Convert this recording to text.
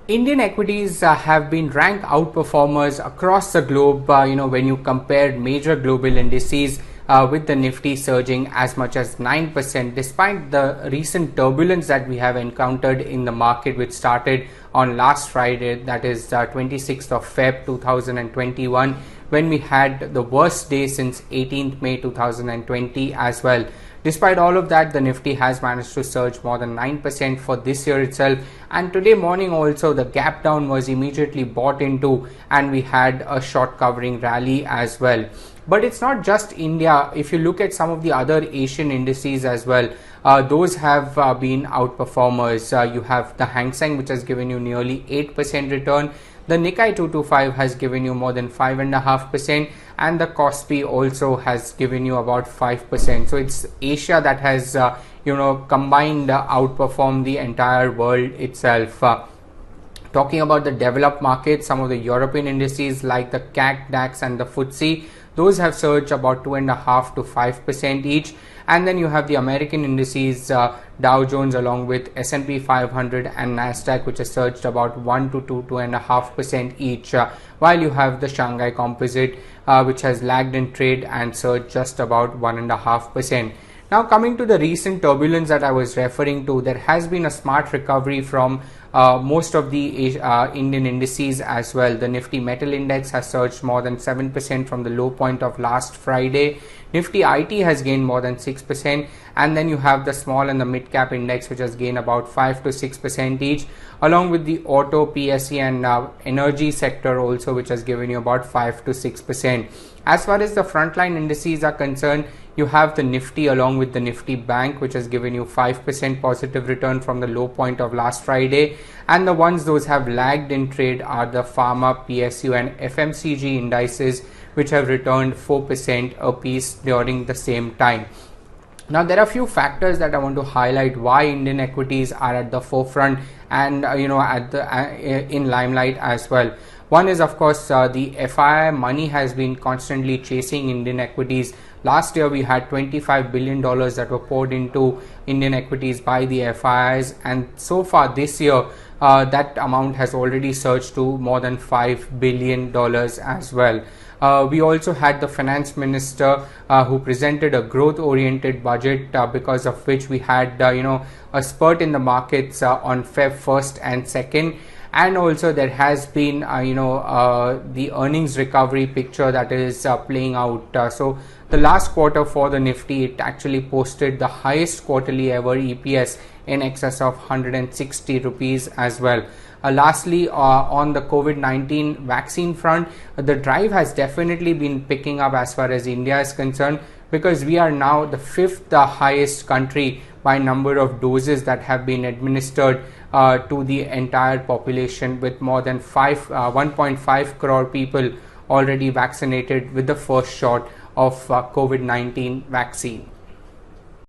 Indian equities have been ranked outperformers across the globe, when you compare major global indices, with the Nifty surging as much as 9% despite the recent turbulence that we have encountered in the market, which started on last Friday, that is 26th of Feb 2021, when we had the worst day since 18th May 2020 as well. Despite all of that, the Nifty has managed to surge more than 9% for this year itself, and today morning also the gap down was immediately bought into and we had a short covering rally as well. But it's not just India. If you look at some of the other Asian indices as well, those have been outperformers. You have the Hang Seng, which has given you nearly 8% return. The Nikkei 225 has given you more than 5.5%, and the Kospi also has given you about 5%. So it's Asia that has combined outperformed the entire world itself. Talking about the developed markets, some of the European indices like the CAC, DAX and the FTSE, those have surged about 2.5 to 5% each. And then you have the American indices, Dow Jones along with S&P 500 and Nasdaq, which has surged about 1 to 2.5% each, while you have the Shanghai Composite, which has lagged in trade and surged just about 1.5%. Now, coming to the recent turbulence that I was referring to, there has been a smart recovery from most of the Indian indices as well. The Nifty Metal Index has surged more than 7% from the low point of last Friday. Nifty IT has gained more than 6%, and then you have the small and the mid cap index, which has gained about 5 to 6% each, along with the auto, PSE and energy sector also, which has given you about 5 to 6%. As far as the frontline indices are concerned, you have the Nifty along with the Nifty Bank, which has given you 5% positive return from the low point of last Friday. And the ones those have lagged in trade are the Pharma, PSU and FMCG indices, which have returned 4% apiece during the same time. Now, there are a few factors that I want to highlight why Indian equities are at the forefront and in limelight as well. One is, of course, the FII money has been constantly chasing Indian equities. Last year, we had $25 billion that were poured into Indian equities by the FIIs, and so far this year, that amount has already surged to more than $5 billion as well. We also had the finance minister who presented a growth-oriented budget, because of which we had a spurt in the markets on Feb 1st and 2nd. And also there has been the earnings recovery picture that is playing out. So the last quarter for the Nifty, it actually posted the highest quarterly ever EPS in excess of 160 rupees as well. Lastly, on the COVID-19 vaccine front, the drive has definitely been picking up as far as India is concerned, because we are now the fifth highest country by number of doses that have been administered to the entire population, with more than 1.5 crore people already vaccinated with the first shot of COVID-19 vaccine.